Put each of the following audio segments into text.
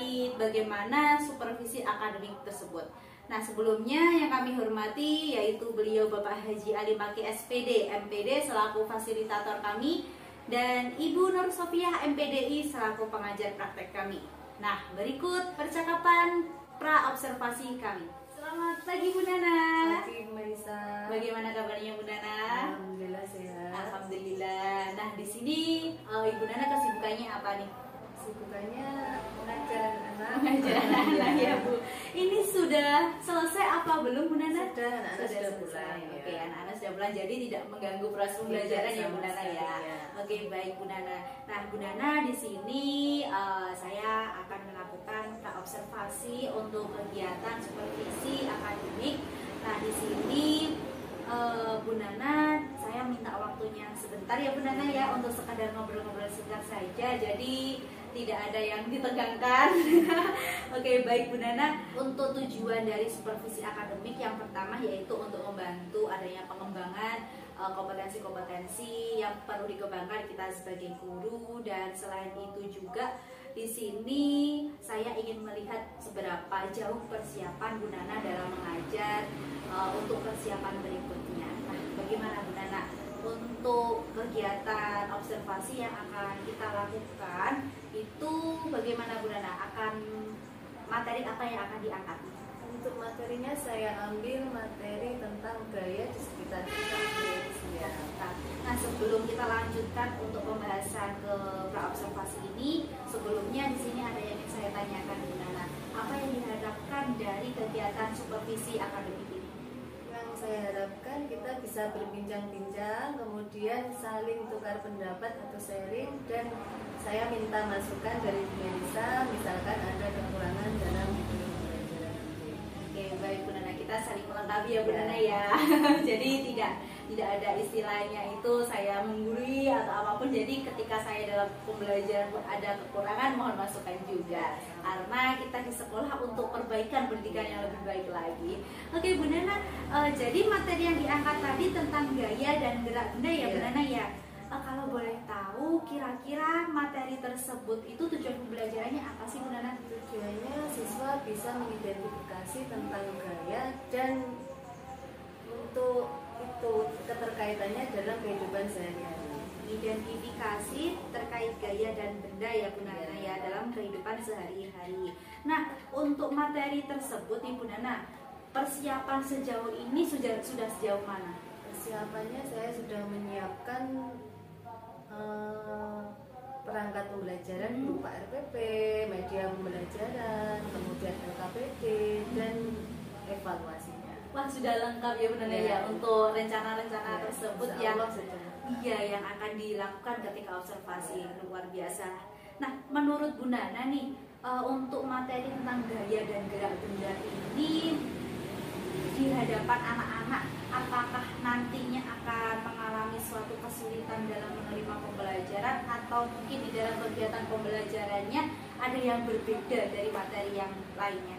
terkait bagaimana supervisi akademik tersebut. Nah, sebelumnya yang kami hormati yaitu beliau Bapak Haji Ali Maki SPD, MPD selaku fasilitator kami, dan Ibu Nur Sofiah MPDI selaku pengajar praktek kami. Nah, berikut percakapan pra-observasi kami. Selamat pagi Bu Nana. Pagi Bu Marisa. Bagaimana kabarnya Bu Nana? Alhamdulillah sehat. Alhamdulillah. Nah, di sini Ibu Nana kesibukannya apa nih? Kesibukannya mengajar anak. Mengajar anak ya Bu. Ini sudah selesai apa belum Bu Nana? Sudah, anak-anak sudah selesai. pulang. Oke, anak-anak sudah pulang, jadi tidak mengganggu proses pembelajaran ya Bu Nana ya. Ya. Oke, baik Bu Nana. Nah, Bu Nana di sini saya akan melakukan observasi untuk kegiatan supervisi akademik. Nah, di sini Bu Nana, saya minta waktunya sebentar ya Bu Nana ya, untuk sekadar ngobrol-ngobrol singkat saja. Jadi tidak ada yang ditegangkan. Oke, baik Bu Nana. Untuk tujuan dari supervisi akademik yang pertama yaitu untuk membantu adanya pengembangan kompetensi-kompetensi yang perlu dikembangkan kita sebagai guru, dan selain itu juga di sini saya ingin melihat seberapa jauh persiapan Bu Nana dalam mengajar untuk persiapan berikutnya. Nah, bagaimana Bu Nana untuk kegiatan observasi yang akan kita lakukan itu, bagaimana Bu Nana? Akan materi apa yang akan diangkat? Untuk materinya saya ambil materi tentang gaya di sekitar kita. Nah, sebelum kita lanjutkan untuk pembahasan ke pra-observasi ini, sebelumnya di sini ada yang ingin saya tanyakan Bu Nana. Apa yang diharapkan dari kegiatan supervisi akademik ini? Yang saya harapkan kita bisa berbincang-bincang, kemudian saling tukar pendapat atau sharing, dan saya minta masukan dari Bu Marisa, misalkan ada kekurangan dalam pembelajaran. Oke, baik Bu Nana, kita saling melengkapi ya Bu Nana ya. Jadi tidak ada istilahnya itu saya menggurui atau apapun. Jadi ketika saya dalam pembelajaran pun ada kekurangan, mohon masukan juga. Karena kita di sekolah untuk perbaikan pendidikan yang lebih baik lagi. Oke Bu Nana, jadi materi yang diangkat tadi tentang gaya dan gerak benda ya Bu Nana ya. Kalau boleh tahu kira-kira materi tersebut itu tujuan pembelajarannya apa sih Bu Nana? Tujuannya siswa bisa mengidentifikasi tentang gaya, dan untuk itu keterkaitannya dalam kehidupan sehari-hari. Identifikasi terkait gaya dan benda ya Bu Nana ya, dalam kehidupan sehari-hari. Nah, untuk materi tersebut nih Bu Nana, persiapan sejauh ini sudah sejauh mana? Persiapannya saya sudah menyiapkan perangkat pembelajaran berupa RPP, media pembelajaran, kemudian LKPD, dan evaluasinya. Wah, sudah lengkap ya Bu Nana ya untuk rencana-rencana tersebut yang yang akan dilakukan ketika observasi. Luar biasa. Nah, menurut Bu Nana nih, untuk materi tentang gaya dan gerak benda ini di hadapan anak-anak, apakah nantinya akan mengalami suatu kesulitan dalam menerima pembelajaran, atau mungkin di dalam kegiatan pembelajarannya ada yang berbeda dari materi yang lainnya?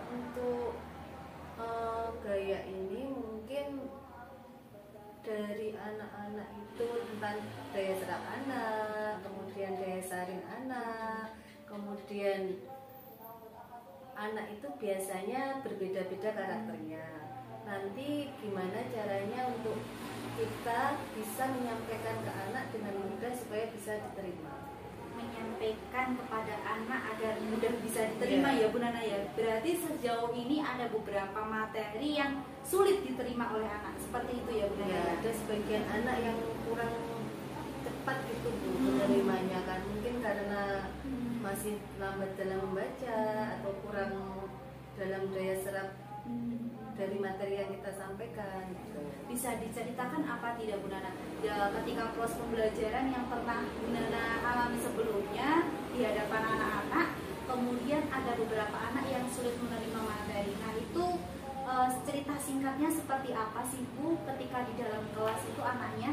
Untuk gaya ini mungkin dari anak-anak itu tentang daya serap anak, kemudian daya saring anak, kemudian anak itu biasanya berbeda-beda karakternya. Nanti gimana caranya untuk kita bisa menyampaikan ke anak dengan mudah supaya bisa diterima. Menyampaikan kepada anak agar mudah bisa diterima ya Bu Nana ya. Berarti sejauh ini ada beberapa materi yang sulit diterima oleh anak, seperti itu ya Bu Nana? Ya, ada sebagian anak yang kurang cepat gitu Bu menerimanya, kan mungkin karena masih lambat dalam membaca atau kurang dalam daya serap dari materi yang kita sampaikan gitu. Bisa diceritakan apa tidak Bu Nana ya, ketika proses pembelajaran yang pernah Bu Nana alami sebelumnya di hadapan anak-anak, kemudian ada beberapa anak yang sulit menerima materi. Nah, itu cerita singkatnya seperti apa sih Bu ketika di dalam kelas itu anaknya?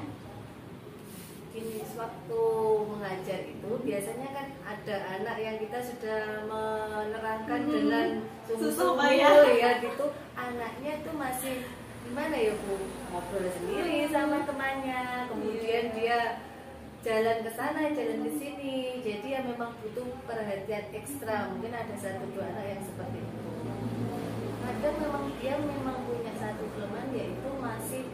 Gini, waktu mengajar itu biasanya kan ada anak yang kita sudah menerangkan dengan sungguh-sungguh ya gitu, anaknya tuh masih gimana ya Bu, ngobrol sendiri sama temannya, kemudian dia jalan ke sana, jalan ke sini, jadi ya memang butuh perhatian ekstra. Mungkin ada 1-2 anak yang seperti itu. Kadang memang dia punya satu kelemahan, yaitu masih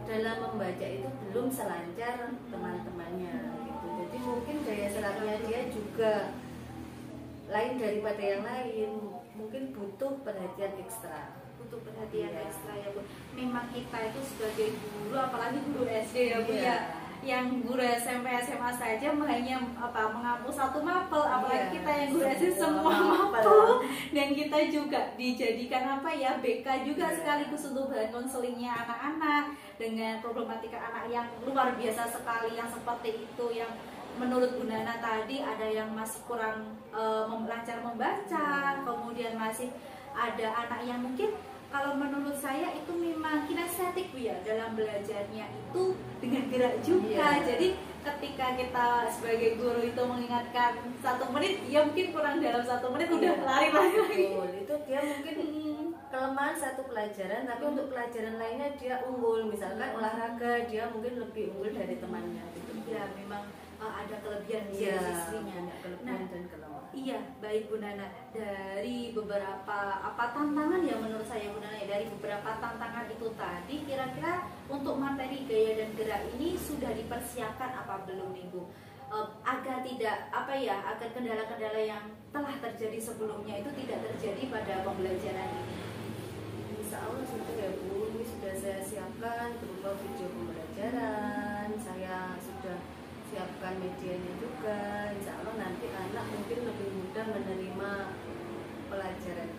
dalam membaca itu belum selancar teman-temannya gitu. Jadi mungkin daya serapnya dia juga lain daripada yang lain, mungkin butuh perhatian ekstra. Butuh perhatian ekstra ya Bu. Memang kita itu sebagai guru, apalagi guru SD ya Bu ya, yang guru SMP SMA saja hanya menghapus 1 mapel, apalagi kita yang guru SD semua mapel. Dan kita juga dijadikan BK juga sekaligus untuk bahan konselingnya anak-anak dengan problematika anak yang luar biasa sekali, yang seperti itu, yang menurut Bu Nana tadi ada yang masih kurang lancar membaca, kemudian masih ada anak yang mungkin kalau menurut saya itu memang kinestetik Bu ya, dalam belajarnya itu dengan gerak juga. Jadi ketika kita sebagai guru itu mengingatkan 1 menit, dia mungkin kurang dalam 1 menit udah lari lagi. Itu dia mungkin kelemahan satu pelajaran, tapi untuk pelajaran lainnya dia unggul. Misalkan olahraga, dia mungkin lebih unggul dari temannya gitu. Ya memang ada kelebihan di sisinya. Kelebihan dan kelemahan. Iya, baik Bu Nana. Dari beberapa tantangan yang menurut saya Bu Nana, dari beberapa tantangan itu tadi, kira-kira untuk materi gaya dan gerak ini sudah dipersiapkan apa belum nih Bu? Agar tidak agar kendala-kendala yang telah terjadi sebelumnya itu tidak terjadi pada pembelajaran ini. Insya Allah sudah ya Bu, ini sudah saya siapkan berupa video pembelajaran, saya sudah siapkan medianya juga. Insya Allah nanti anak mungkin lebih mudah menerima pelajaran.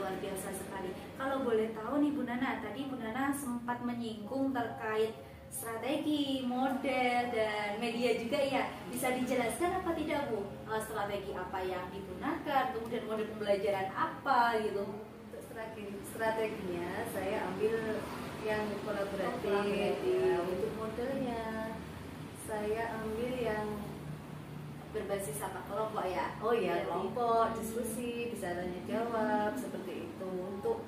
Luar biasa sekali. Kalau boleh tahu nih Bu Nana, tadi Bu Nana sempat menyinggung terkait strategi, model, dan media juga ya. Bisa dijelaskan apa tidak Bu? Strategi apa yang digunakan, kemudian model pembelajaran apa gitu? Untuk strateginya saya ambil yang kolaboratif. Ya, untuk modelnya saya ambil yang berbasis kelompok ya. Oh ya, kelompok, diskusi, bisa tanya jawab seperti itu. Untuk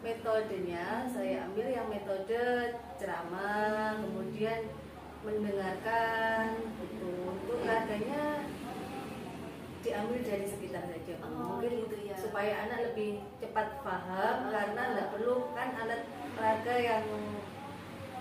metodenya saya ambil yang metode ceramah, kemudian mendengarkan gitu. Untuk raganya diambil dari sekitar saja. Mungkin gitu ya, supaya anak lebih cepat paham, karena tidak perlu kan alat raga yang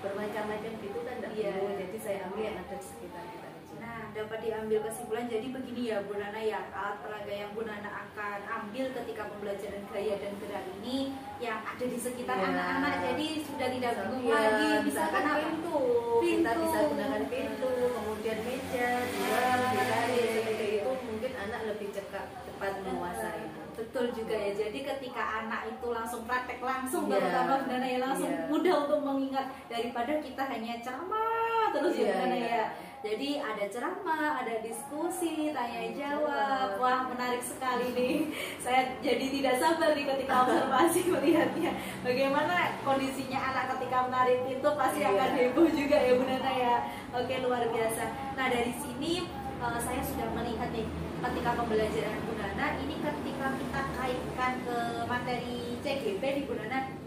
bermacam-macam gitu kan tidak perlu. Jadi saya ambil yang ada di sekitar kita aja. Nah, dapat diambil kesimpulan jadi begini ya Bu Nana ya, alat peraga yang Bu Nana akan ambil ketika pembelajaran gaya dan gerak ini yang ada di sekitar anak-anak, jadi sudah tidak bingung lagi. Misalkan pintu, kita bisa gunakan pintu, kemudian meja, seperti itu, mungkin anak lebih cepat menguasai. Betul juga ya, jadi ketika anak itu langsung praktek langsung, terutama Bu Nana ya, langsung mudah untuk mengingat daripada kita hanya ceramah terus ya Bu Nana ya. Jadi ada ceramah, ada diskusi, tanya jawab. Wah, menarik sekali nih. Saya jadi tidak sabar nih ketika observasi melihatnya. Bagaimana kondisinya anak ketika menarik pintu, pasti akan heboh juga ya Bu Nana ya. Oke, luar biasa. Nah, dari sini saya sudah melihat nih ketika pembelajaran Bu Nana ini, ketika kita kaitkan ke materi CGP di Bu Nana.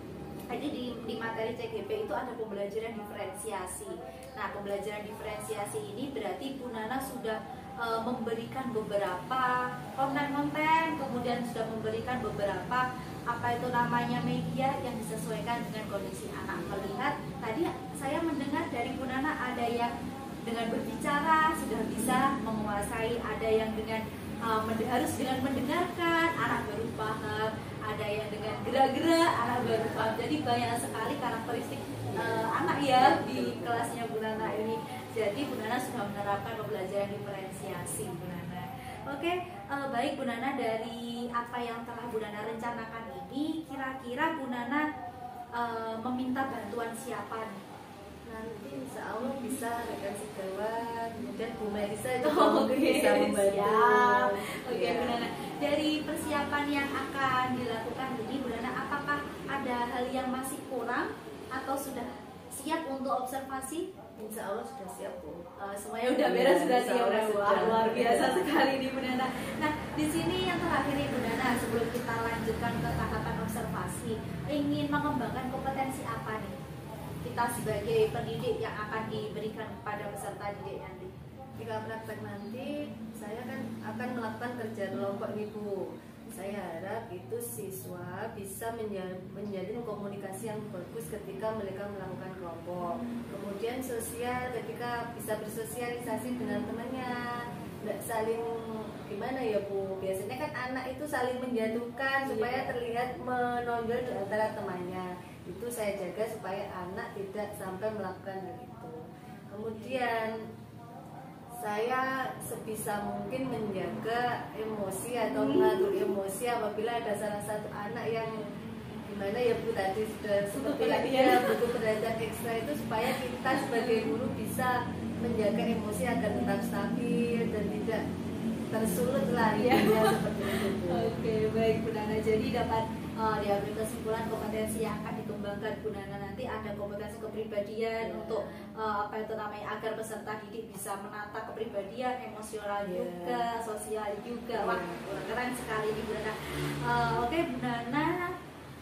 Jadi di materi CGP itu ada pembelajaran diferensiasi. Nah, pembelajaran diferensiasi ini berarti Bu Nana sudah memberikan beberapa konten-konten, kemudian sudah memberikan beberapa media yang disesuaikan dengan kondisi anak. Melihat tadi saya mendengar dari Bu Nana ada yang dengan berbicara sudah bisa menguasai, ada yang dengan harus dengan mendengarkan anak baru paham, ada yang dengan gerak-gerak anak baru paham. Jadi banyak sekali karakteristik anak ya di kelasnya Bu Nana ini. Jadi Bu Nana sudah menerapkan pembelajaran diferensiasi Bu Nana. Oke, baik Bu Nana, dari apa yang telah Bu Nana rencanakan ini, kira-kira Bu Nana meminta bantuan siapa nih? Nanti insya Allah bisa rekan sejawat, kemudian Bu Melisa juga bisa membantu. Oke, Bu Nana, dari persiapan yang akan dilakukan ini Bu Nana, apakah ada hal yang masih kurang atau sudah siap untuk observasi? Insya Allah sudah siap Bu. Semuanya udah beres, sudah siap. Luar biasa sekali nih Bu Nana. Nah, di sini yang terakhir nih Bu Nana, sebelum kita lanjutkan ke tahapan observasi, ingin mengembangkan kompetensi apa nih? kita sebagai pendidik yang akan diberikan kepada peserta didik nanti? Jika praktek nanti saya kan akan melakukan kerja kelompok nih Bu. Saya harap itu siswa bisa menjalin komunikasi yang bagus ketika mereka melakukan kelompok. Kemudian sosial, ketika bisa bersosialisasi dengan temannya, nggak saling gimana ya Bu. Biasanya kan anak itu saling menjatuhkan supaya terlihat menonjol di antara temannya. Itu saya jaga supaya anak tidak sampai melakukan hal itu. Kemudian saya sebisa mungkin menjaga emosi atau mengatur emosi apabila ada salah satu anak yang gimana ya Bu tadi sudah seperti dia butuh perhatian ekstra, itu supaya kita sebagai guru bisa menjaga emosi agar tetap stabil dan tidak tersulut lah ya seperti itu Bu. Oke, baik Bu Nana. Jadi dapat diambil kesimpulan kompetensi yang akan dikembangkan Bu Nana nanti ada kompetensi kepribadian untuk apa itu namanya agar peserta didik bisa menata kepribadian, emosional juga, sosial juga. Wah, keren sekali nih Bu Nana. Oke Bu Nana,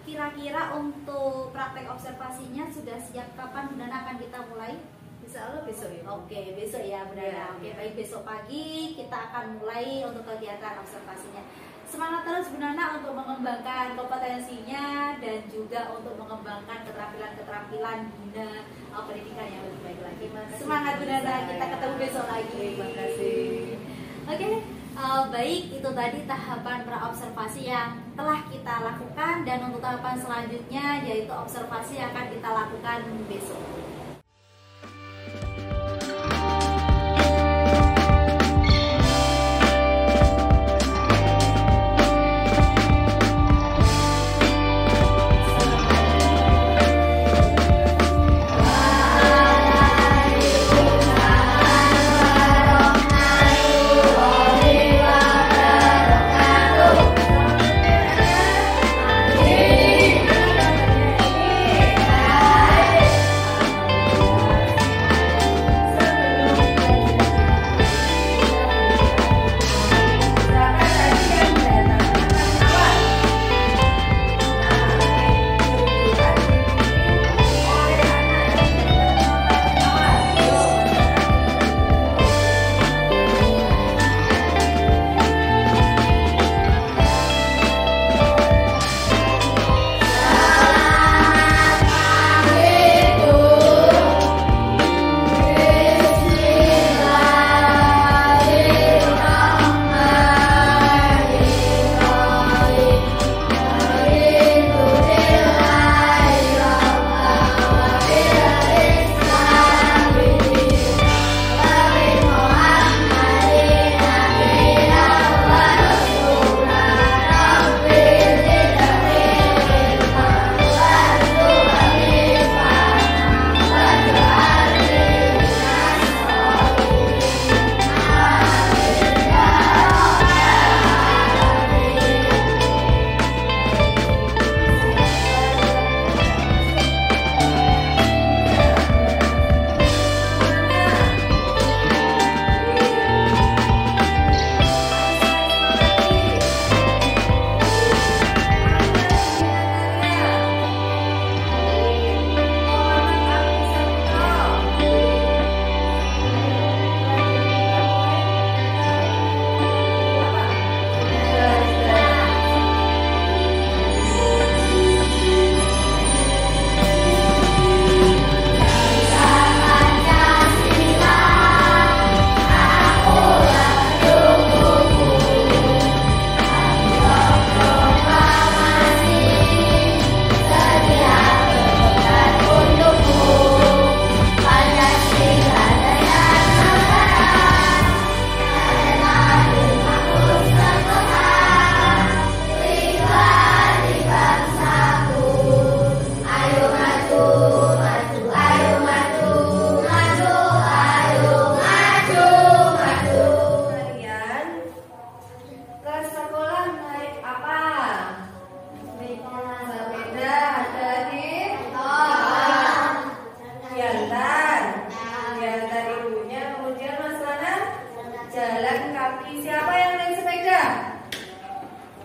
kira-kira untuk praktek observasinya sudah siap kapan Bu Nana akan kita mulai? Insya Allah besok ya. Oke, besok ya Bu Nana. Oke, baik, besok pagi kita akan mulai untuk kegiatan observasinya. Semangat terus Bu Nana untuk mengembangkan kompetensinya dan juga untuk mengembangkan keterampilan guna pendidikan yang lebih baik lagi. Semangat Bu Nana, kita ketemu besok lagi. Terima kasih. Oke, baik, itu tadi tahapan praobservasi yang telah kita lakukan, dan untuk tahapan selanjutnya yaitu observasi yang akan kita lakukan besok.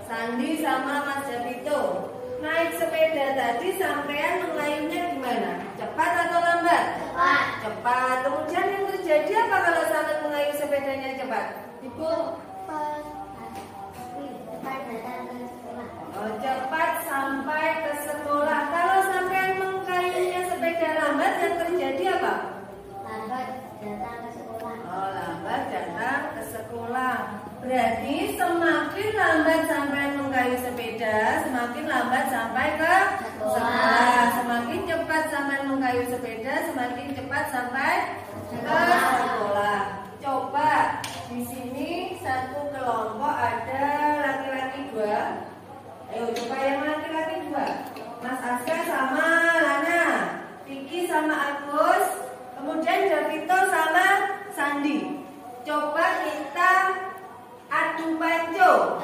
Sandi sama Mas Javito. naik sepeda tadi sampean mengayuhnya gimana? Cepat atau lambat? Cepat. Cepat. Kemudian yang terjadi apa kalau sampean mengayuh sepedanya cepat? Ibu cepat datang ke sekolah. Oh, cepat sampai ke sekolah. Kalau sampean mengayuhnya sepeda lambat, yang terjadi apa? Lambat datang ke sekolah. Oh, lambat datang ke sekolah. Berarti semakin lambat sampean mengayuh sepeda, semakin lambat sampai ke sekolah. Semakin cepat sampean mengayuh sepeda, semakin cepat sampai ke sekolah. Coba di sini satu kelompok ada laki-laki 2. Ayo coba yang laki-laki 2. Mas Aska sama Lana, Vicky sama Agus, kemudian Davito sama Sandi. Coba kita adu panco.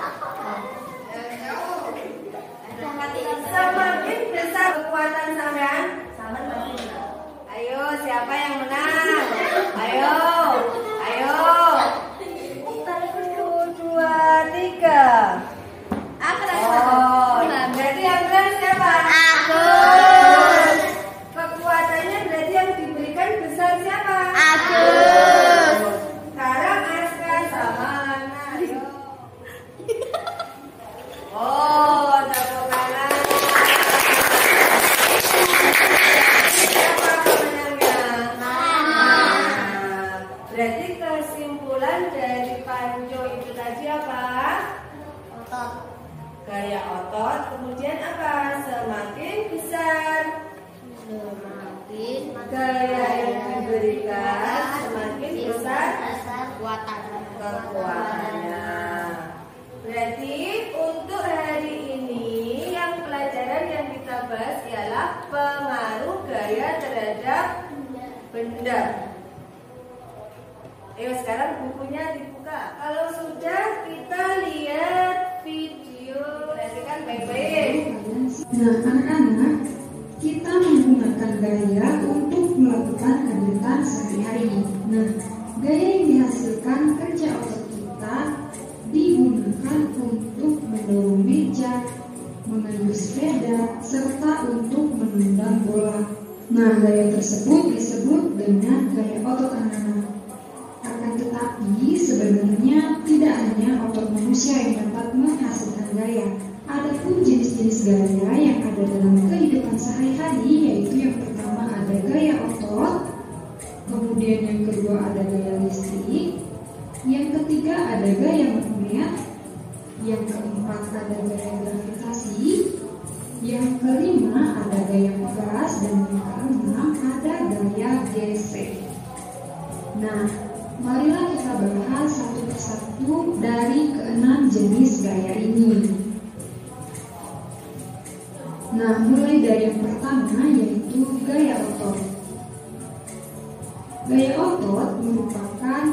Semakin besar kekuatan sampean, ayo siapa yang menang? Ayo, ayo. 1, 2, 3. Oh, berarti yang menang siapa? Agus. Kekuatannya berarti yang diberikan besar siapa? Agus. Sekarang Aska sama Lana. Ayo. Oh, tepuk tangan. Siapa pemenangnya? Nah, berarti kesimpulan dari panco itu tadi apa? Otot. Gaya otot, kemudian apa? Semakin besar Semakin gaya yang diberikan, semakin besar kekuatan. kekuatannya. Berarti untuk hari ini yang pelajaran yang kita bahas ialah pengaruh gaya terhadap benda. Ayo sekarang bukunya dibuka. Kalau sudah kita lihat video, perhatikan baik-baik. Nah, anak-anak, kita menggunakan gaya untuk melakukan kegiatan sehari-hari. Nah, gaya yang dihasilkan kerja otot kita digunakan untuk mendorong meja, mengayuh sepeda, serta untuk menendang bola. Nah, gaya tersebut disebut dengan gaya otot anak-anak. Akan tetapi sebenarnya tidak hanya otot manusia yang dapat menghasilkan gaya. Adapun jenis-jenis gaya yang ada dalam kehidupan sehari-hari, yaitu yang pertama ada gaya otot, kemudian yang kedua ada gaya listrik, yang ketiga ada gaya magnet, yang keempat ada gaya gravitasi, yang kelima ada gaya gas, dan yang keenam ada gaya gesek. Nah, marilah kita bahas satu persatu dari keenam jenis gaya ini. Nah, mulai dari yang pertama yaitu gaya otot. Gaya otot merupakan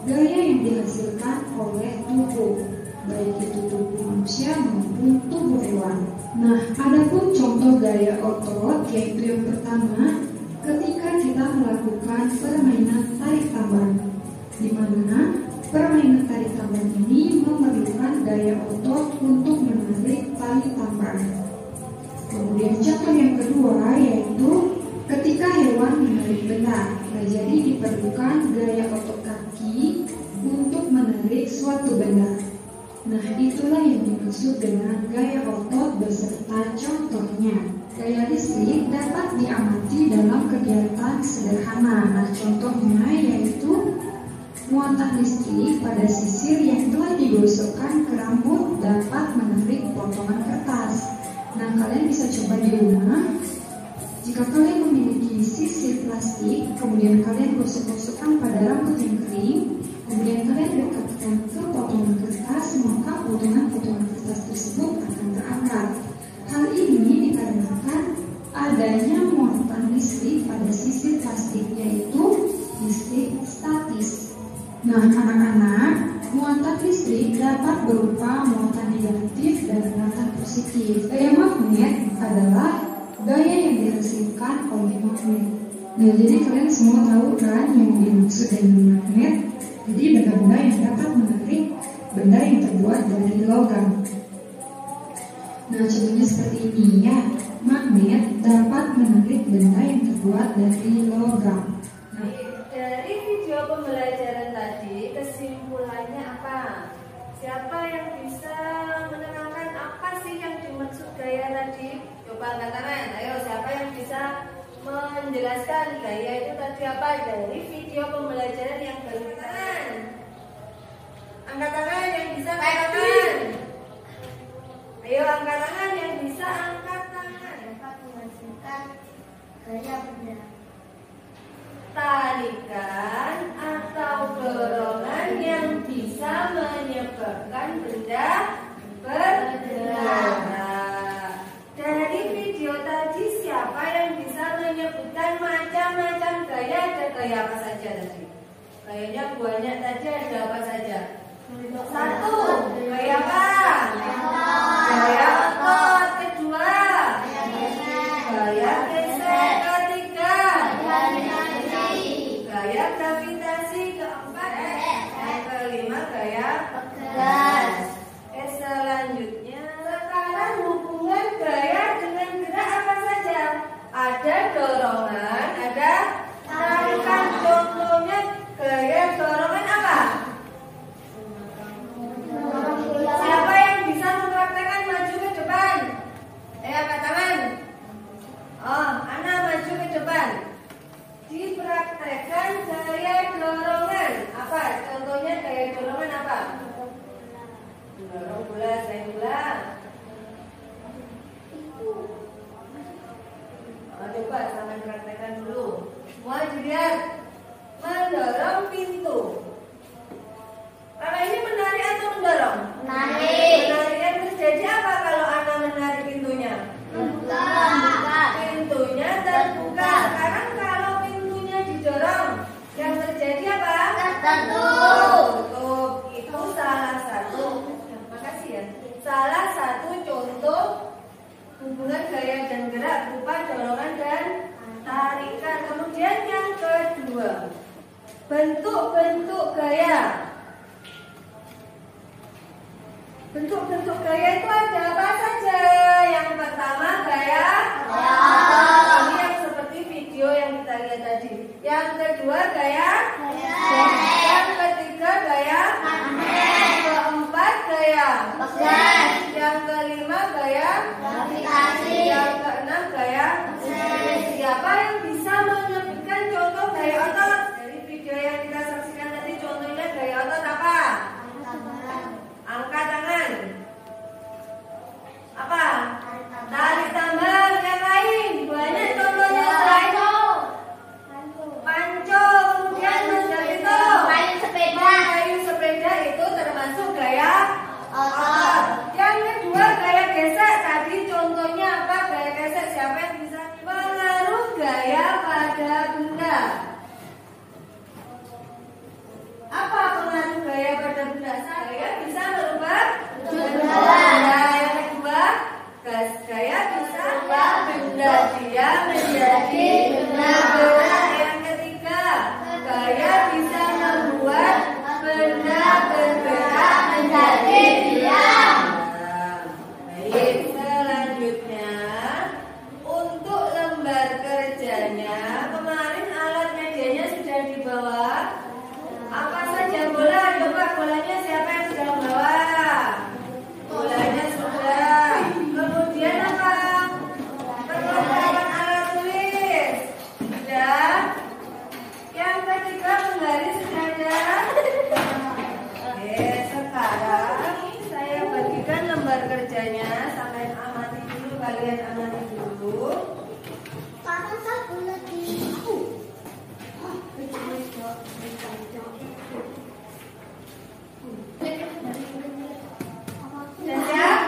gaya yang dihasilkan oleh tubuh, baik itu tubuh manusia maupun tubuh hewan. Nah, adapun contoh gaya otot yaitu yang pertama, ketika kita melakukan permainan tarik tambang, di mana permainan tarik tambang ini memerlukan gaya otot untuk menarik tali tambang. Kemudian contoh yang kedua yaitu ketika hewan menarik benda. Nah, jadi diperlukan gaya otot kaki untuk menarik suatu benda. Nah, itulah yang dimaksud dengan gaya otot beserta contohnya. Gaya listrik dapat diamati dalam kegiatan sederhana. Nah, contohnya yaitu muatan listrik pada sisir yang telah digosokkan ke rambut dapat menarik potongan kertas. Nah, kalian bisa coba di rumah. Jika kalian memiliki sisir plastik, kemudian kalian gosok-gosokkan pada rambut yang kering, kemudian kalian dekatkan ke potongan kertas, maka potongan-potongan kertas tersebut akan terangkat. Hal ini dikarenakan adanya muatan listrik pada sisir plastik, yaitu listrik statis. Nah, anak-anak, muatan listrik dapat berupa muatan negatif dan muatan positif. Gaya magnet adalah gaya yang dihasilkan oleh magnet. Nah, jadi kalian semua tahu kan yang dimaksud dengan magnet? Jadi benda-benda yang dapat menarik benda yang terbuat dari logam. Nah, contohnya seperti ini ya. Magnet dapat menarik benda yang terbuat dari logam. Nah, dari video pembelajaran tadi kesimpulannya apa? Siapa yang bisa menerangkan apa sih yang dimaksud gaya tadi? Coba angkat tangan. Ayo, siapa yang bisa menjelaskan gaya itu tadi apa dari video pembelajaran yang baru? Angkat tangan yang bisa angkat tangan. Ayo angkat tangan yang bisa angkat tangan. Dapat menghasilkan gaya benda. Tarikan atau dorongan yang bisa menyebabkan benda bergerak. Dari video tadi siapa yang bisa menyebutkan macam-macam gaya? Ada gaya apa saja tadi? Gayanya banyak tadi, ada apa saja? Satu, gaya apa? Gaya otot. Kedua, gaya gesek. Ketiga, gaya gravitasi. Keempat, yang kelima gaya gas. Selanjutnya sekarang hubungan gaya dengan gerak apa saja? Ada dorongan, ada tarikan. Contohnya gaya dorongan apa? Siapa yang bisa mempraktekkan maju ke depan? Angkat tangan. Oh, Ana maju ke depan. Dipraktekkan gaya dorongan. Apa? Contohnya gaya dorongan apa? Dorong bola, saya bola. Coba sama praktekkan dulu. Semua dilihat. Mendorong pintu. Kalau ini menarik atau mendorong? Menarik. Menarik yang terjadi apa kalau Ana menarik pintunya? Terbuka. Pintunya terbuka. Sekarang kalau pintunya didorong, yang terjadi apa? Tertutup. Itu salah satu. Makasih ya. Salah satu contoh hubungan gaya dan gerak berupa dorongan dan tarikan. Kemudian yang kedua, bentuk-bentuk gaya. Bentuk-bentuk gaya itu ada apa saja? Yang pertama gaya otot. Ini yang seperti video yang kita lihat tadi. Yang kedua gaya gas. Yang ketiga gaya magnet. Keempat gaya Gas. Yang kelima gaya Gravitasi. Yang keenam gaya siapa yang bisa menyebutkan contoh gaya otot? Dari video yang kita saksikan tadi contohnya gaya otot apa? Angkat tangan. Apa? Tarik tambang. Yang lain banyak contohnya selain panco. Kemudian itu Kayu sepeda. kayu sepeda itu termasuk gaya Otot. Yang kedua gaya gesek. Tadi contohnya apa? Gaya gesek siapa yang bisa? Pengaruh gaya pada benda. Apa pengaruh gaya pada benda? Gaya bisa merubah benda. Yang kedua, gaya bisa merubah benda dia menjadi benda. Yang ketiga, gaya bisa membuat benda bergerak menjadi diam. Baik, selanjutnya untuk lembar kerjanya kemarin alat medianya sudah dibawa. Apa saja bola? Coba bolanya siapa yang sudah membawa? Bolanya sudah. Kemudian apa? Perlengkapan alat tulis sudah. Yang ketiga penggaris sudah ada. Oke, sekarang saya bagikan lembar kerjanya. Sampai amati dulu, kalian amati dulu. Karena satu lagi. Sudah siap?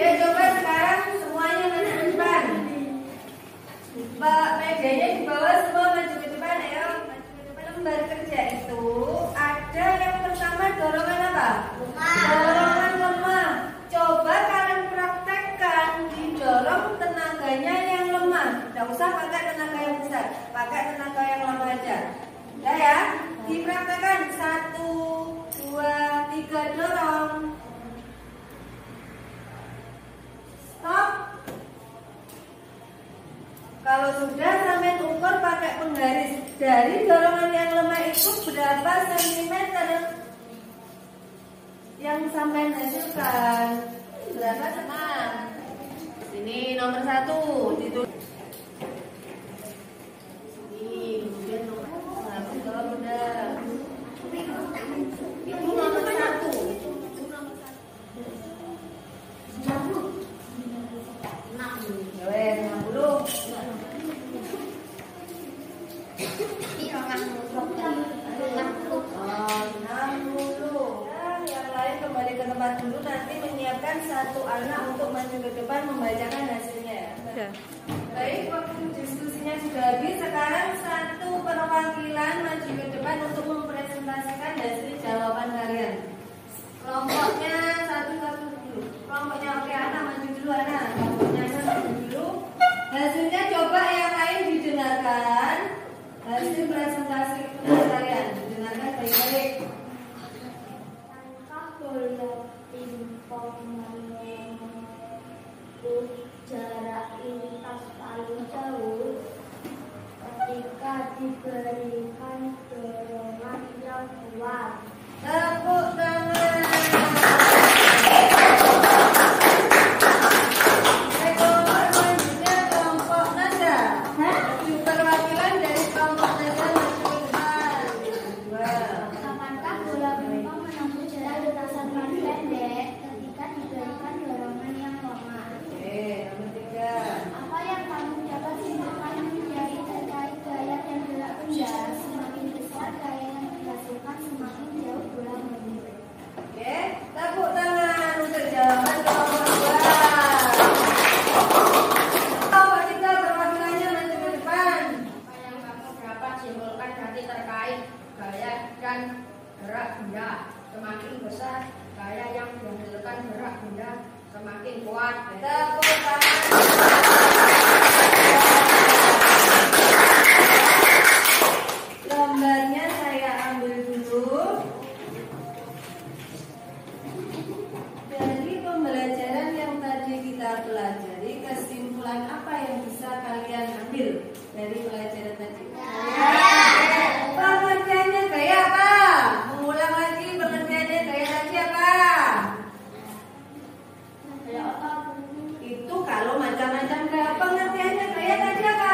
Coba sekarang semuanya maju ke depan. Mejanya di bawah semua maju ke depan. Ayo maju ke depan. Lembar kerja itu ada yang pertama dorongan apa? Dorongan lemah. Coba kalian praktekkan didorong tenaganya yang lemah. Tidak usah pakai tenaga yang besar, pakai tenaga yang lemah aja. Udah ya? Dipraktekkan 1, 2, 3 dorong. Stop. Kalau sudah sampai ukur pakai penggaris. Dari dorongan yang lemah itu berapa sentimeter yang sampai hasilkan? Berapa teman? Ini nomor 1 ditulis. Ini kemudian nomor 1 kalau udah. Itu nomor 1. Dulu nanti menyiapkan satu anak untuk maju ke depan membacakan hasilnya. Baik, waktu diskusinya sudah habis. Sekarang satu perwakilan maju ke depan untuk mempresentasikan hasil jawaban kalian. Kelompoknya satu-satu dulu. Kelompoknya oke, anak maju dulu, anak. Kelompoknya anak maju dulu. Hasilnya coba yang lain didengarkan. Hasil presentasi kalian didengarkan baik-baik. Jarak lintas paling jauh ketika diberikan dorongan yang kuat. Tepuk tangan. Kelompok selanjutnya kelompok nada. Perwakilan dari kelompok nada maju ke depan. Kapankah bola pingpong menempuh jarak lintasan paling pendek ketika diberikan dorongan yang lemah? Nomor 3. Apa yang kamu dapat simpulkan dari terkait gaya dan gerak benda? Semakin besar gaya yang dihasilkan, semakin jauh bola menembus. Tepuk tangan untuk jawaban kelompok 2. Kelompok 3 perwakilannya maju ke depan. Apa yang kamu dapat simpulkan dari terkait gaya dan gerak benda? Semakin besar gaya yang dihasilkan, gerak benda semakin kuat. Tepuk tangan. Gambarnya saya ambil dulu. Dari pembelajaran yang tadi kita pelajari, kesimpulan apa yang bisa kalian ambil dari pelajaran tadi? Pengertiannya gaya apa? Mengulang lagi pengertiannya gaya tadi apa? Itu kalau macam-macam gaya. Pengertiannya gaya tadi apa?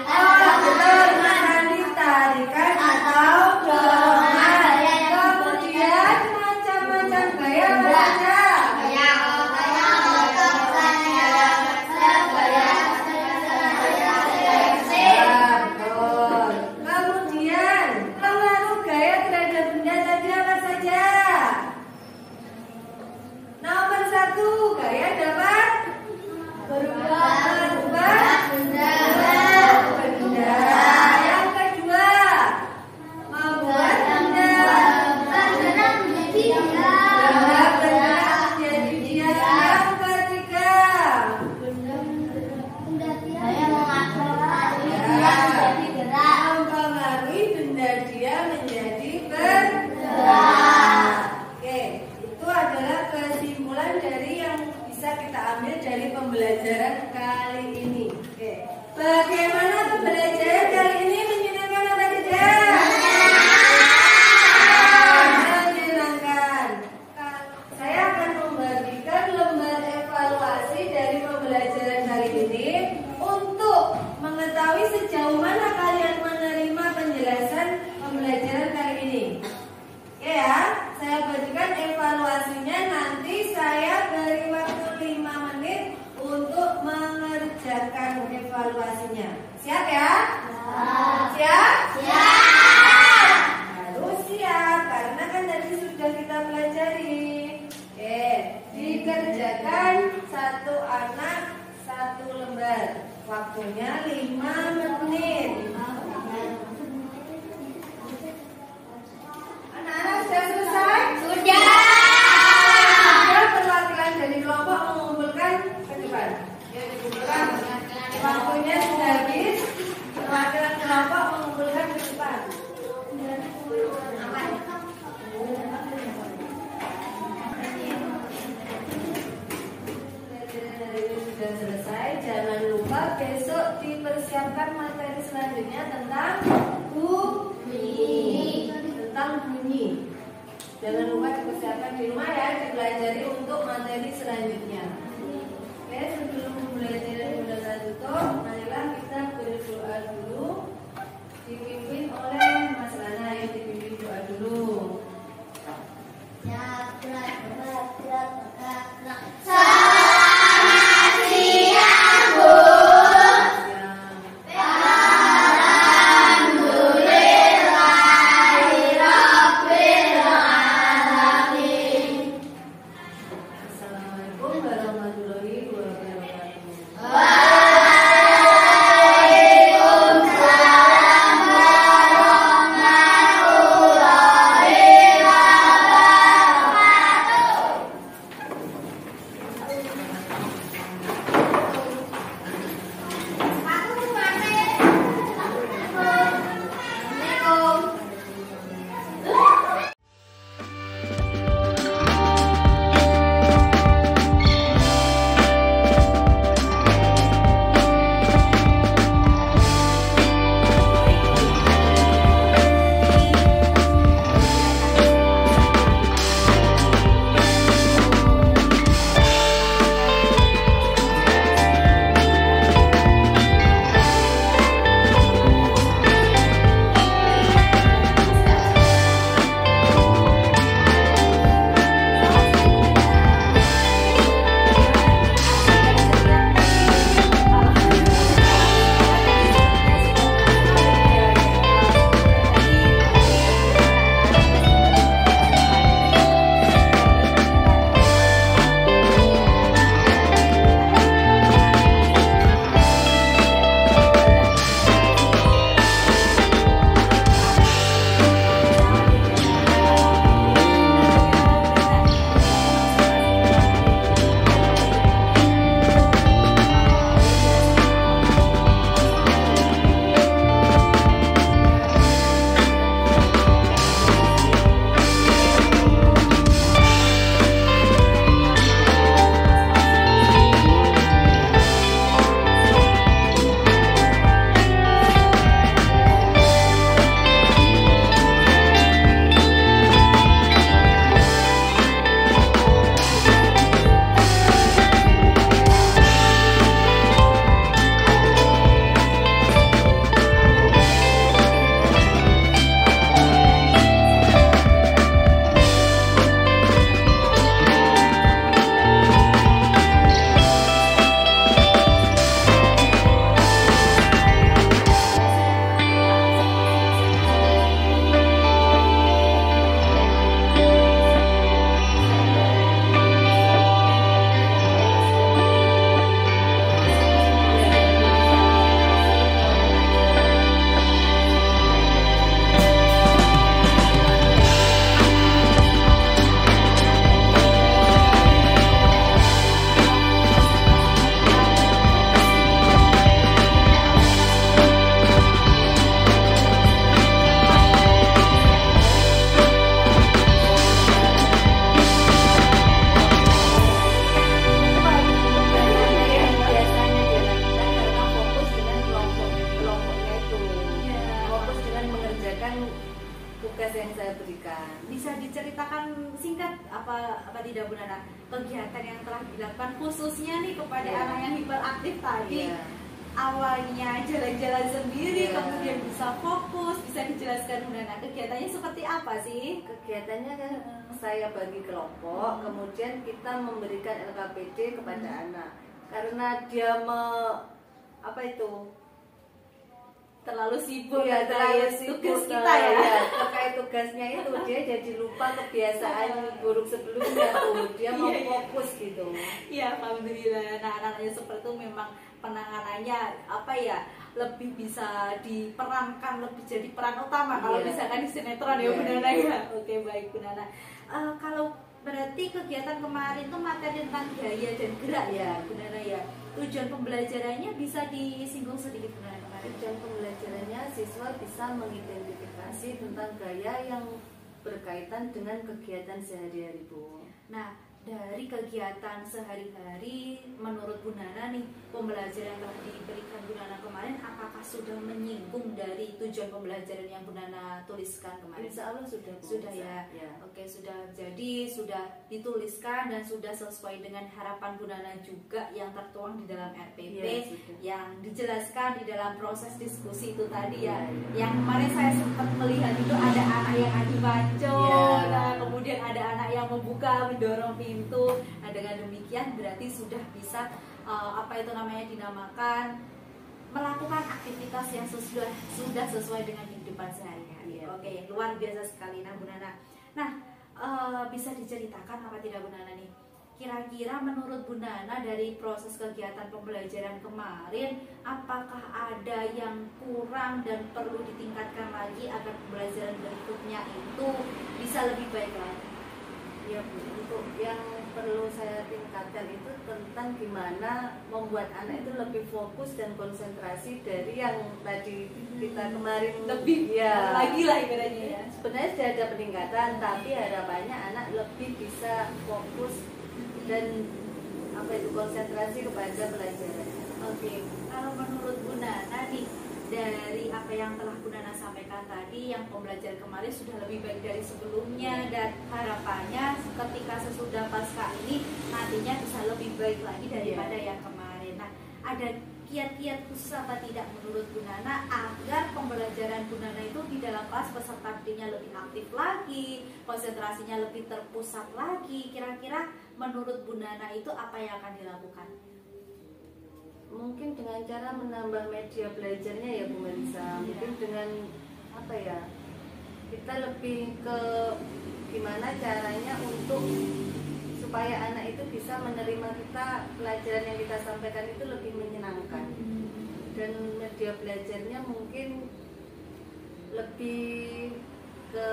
Oh, betul. Tarikan atau dorongan. Kemudian macam-macam gaya apa saja? Betul. Kemudian pengaruh gaya terhadap benda tadi apa saja? Nomor 1, gaya dapat berubah benda. Yang kedua, membuat benda bergerak menjadi diam. Yang ketiga, mempengaruhi benda dia menjadi bergerak. Oke, itu adalah kesimpulan dari yang bisa kita ambil dari pembelajaran kali ini. Oke, bagaimana pembelajaran kali ini, menyenangkan atau tidak? Menyenangkan. Saya akan membagikan lembar evaluasi dari pembelajaran kali ini untuk mengetahui sejauh mana kalian menerima penjelasan pembelajaran kali ini. Oke ya, saya bagikan evaluasinya, nanti saya beri waktu 5 menit untuk mengerjakan evaluasinya. Siap ya? Siap? Siap! Harus siap, karena kan tadi sudah kita pelajari. Oke, dikerjakan satu anak satu lembar. Waktunya 5 menit. Anak-anak sudah selesai? Sudah. Perwakilan dari kelompok mengumpulkan ke depan. Ya, dikumpulkan. Waktunya sudah habis. Perwakilan kelompok mengumpulkan ke depan. Sudah selesai. Jangan lupa besok dipersiapkan materi selanjutnya tentang bunyi. Jangan lupa dipersiapkan di rumah ya, dipelajari untuk materi selanjutnya. Oke, sebelum pembelajaran Bunda tutup, marilah kita berdoa dulu. Dipimpin oleh Mas Lana, yang dipimpin doa dulu. Assalamualaikum warahmatullahi wabarakatuh. apa tidak Bu Nana, kegiatan yang telah dilakukan khususnya nih kepada anak yang hiperaktif tadi. Awalnya jalan-jalan sendiri, kemudian bisa fokus, bisa dijelaskan Bu Nana kegiatannya seperti apa sih? Kegiatannya kan saya bagi kelompok, kemudian kita memberikan LKPD kepada anak karena dia terlalu sibuk ya, terlalu sibuk tugas kita ya. Terkait tugasnya itu dia jadi lupa kebiasaan buruk sebelumnya tuh, dia mau fokus gitu. Iya, alhamdulillah. Nah, anak-anaknya seperti itu memang penanganannya lebih bisa diperankan, lebih jadi peran utama kalau misalkan di sinetron ya Bu Nana ya. Oke, baik Bu Nana. Kalau berarti kegiatan kemarin tuh materi tentang gaya dan gerak ya Bu Nana ya. Tujuan pembelajarannya bisa disinggung sedikit Bu Nana kemarin. Tujuan pembelajarannya siswa bisa mengidentifikasi tentang gaya yang berkaitan dengan kegiatan sehari-hari Bu. Nah, dari kegiatan sehari-hari menurut Bu Nana nih, pembelajaran yang telah diberikan Bu Nana kemarin apakah sudah menyinggung dari tujuan pembelajaran yang Bu Nana tuliskan kemarin? Insya Allah sudah, Bu. Sudah ya? Ya. Oke, sudah. Jadi sudah dituliskan dan sudah sesuai dengan harapan Bu Nana juga yang tertuang di dalam RPP, Ya, sudah. yang dijelaskan di dalam proses diskusi itu tadi ya. Ya. Yang kemarin saya sempat melihat itu ada anak yang adu bacot, Ya. nah, kemudian ada anak yang membuka, mendorong pintu. Nah, dengan demikian berarti sudah bisa dinamakan melakukan aktivitas yang sudah sesuai dengan kehidupan sehari-hari. Iya. Oke, luar biasa sekali nah Bu Nana. Nah, bisa diceritakan apa tidak Bu Nana nih? Kira-kira menurut Bu Nana dari proses kegiatan pembelajaran kemarin, apakah ada yang kurang dan perlu ditingkatkan lagi agar pembelajaran berikutnya itu bisa lebih baik lagi? Ya Bu, untuk yang perlu saya tingkatkan itu tentang gimana membuat anak itu lebih fokus dan konsentrasi dari yang tadi kita kemarin Lebih ya lagi lah ibaratnya ya. Sebenarnya sudah ada peningkatan, tapi harapannya anak lebih bisa fokus dan konsentrasi kepada pelajaran. Oke, kalau menurut Bu Nana nih, dari apa yang telah Bu Nana sampaikan tadi, yang pembelajaran kemarin sudah lebih baik dari sebelumnya, dan harapannya ketika sesudah pasca ini nantinya bisa lebih baik lagi daripada yang kemarin. Nah, ada kiat-kiat khusus apa tidak menurut Bu Nana agar pembelajaran Bu Nana itu di dalam kelas peserta didiknya lebih aktif lagi, konsentrasinya lebih terpusat lagi? Kira-kira menurut Bu Nana itu apa yang akan dilakukan? Mungkin dengan cara menambah media belajarnya ya Bu Melisa. Mungkin dengan kita lebih ke gimana caranya untuk supaya anak itu bisa menerima pelajaran yang kita sampaikan itu lebih menyenangkan. Dan media belajarnya mungkin lebih ke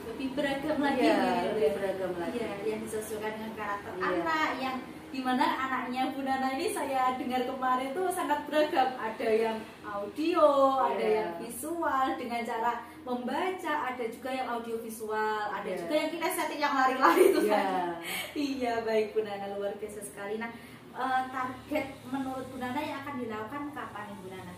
lebih beragam lagi ya, gitu lebih ya. beragam lagi. Ya, yang disesuaikan dengan karakter Iya. anak, yang dimana anaknya Bu Nana ini saya dengar kemarin tuh sangat beragam. Ada yang audio, ada Iya. yang visual dengan cara membaca, ada juga yang audio visual, ada Iya. juga yang kinestetik yang lari-lari itu Iya. kan. Iya, baik Bu Nana, luar biasa sekali. Nah, target menurut Bu Nana yang akan dilakukan kapan Bu Nana?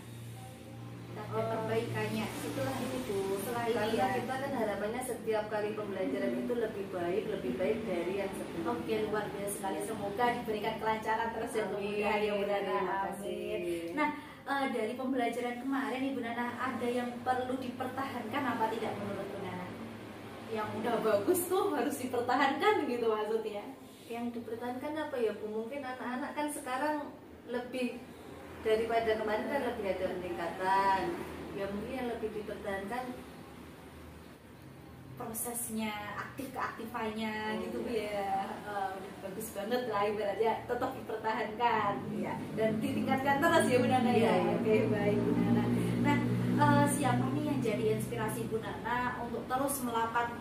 Target perbaikannya Setelah ini Bu, Setelah ini karena ya. kita kan harapannya setiap kali pembelajaran itu lebih baik dari yang sebelumnya. Oke, luar biasa sekali. Semoga diberikan kelancaran terus dan Amin. kemudahan ya Bu Nana. Terima kasih. Amin. Nah, dari pembelajaran kemarin Ibu Nana, ada yang perlu dipertahankan apa tidak menurut Bu Nana? Yang udah bagus tuh harus dipertahankan gitu maksudnya. Yang dipertahankan apa ya Bu? Mungkin anak-anak kan sekarang lebih daripada kemarin kan lebih ada peningkatan. Ya mungkin yang lebih dipertahankan prosesnya, keaktifannya gitu Bu ya. Udah bagus banget lah ibaratnya, tetap dipertahankan ya. Dan ditingkatkan terus ya Bu Nana ya. Iya. Oke, baik Bu Nana. Nah, siapa nih yang jadi inspirasi Bu Nana untuk terus melakukan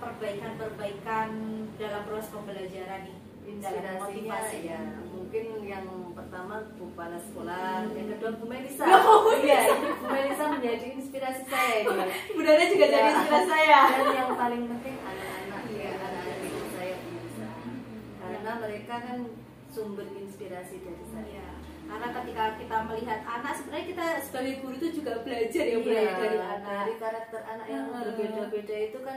perbaikan dalam proses pembelajaran nih? Dalam inspirasinya motivasi ya mungkin yang pertama Bu Kepala Sekolah, yang kedua Bu Melisa. Oh, Iya, ini Bu Melisa menjadi inspirasi saya ini. Bu Nana juga jadi Ya. inspirasi saya. Dan yang paling penting anak-anak Iya. anak-anak itu saya Bu Melisa. Karena mereka kan sumber inspirasi dari saya. Iya. Karena ketika kita melihat anak, sebenarnya kita sebagai guru itu juga belajar ya Bu, Iya, dari anak. dari karakter anak yang berbeda-beda itu kan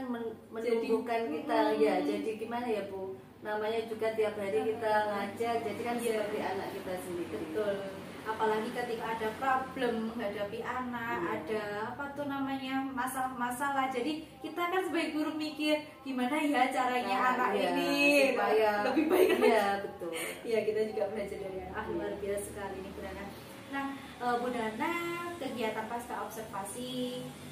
menumbuhkan Jadi, kita ya. Jadi gimana ya Bu? Namanya juga tiap hari kita ngajar, jadi kan Iya. seperti anak kita sendiri. Betul. Apalagi ketika ada problem menghadapi anak, ada masalah-masalah. Jadi kita kan sebagai guru mikir gimana ya caranya Nah, anak iya, ini supaya lebih baik. Iya, betul. Iya, kita juga belajar dari anak. Luar biasa sekali nih Bu Nana. Nah, Bu Nana, kegiatan pasca observasi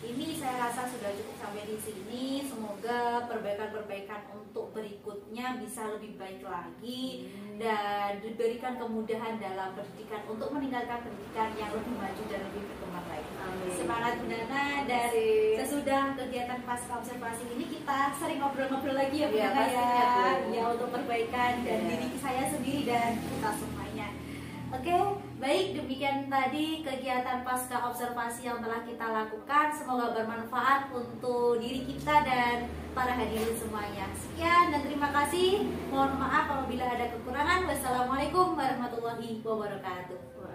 ini saya rasa sudah cukup sampai di sini. Semoga perbaikan-perbaikan untuk berikutnya bisa lebih baik lagi dan diberikan kemudahan dalam pendidikan untuk meningkatkan pendidikan yang lebih maju dan lebih berkembang lagi. Amin. Semangat Bu Nana. Dan sesudah kegiatan pasca observasi ini kita sering ngobrol-ngobrol lagi ya Bu Iya, Nana ya. pastinya, Bu. Ya, untuk perbaikan dan Iya. diri saya sendiri dan kita semuanya. Oke, baik, demikian tadi kegiatan pasca observasi yang telah kita lakukan. Semoga bermanfaat untuk diri kita dan para hadirin semuanya. Sekian dan terima kasih. Mohon maaf apabila ada kekurangan. Wassalamualaikum warahmatullahi wabarakatuh.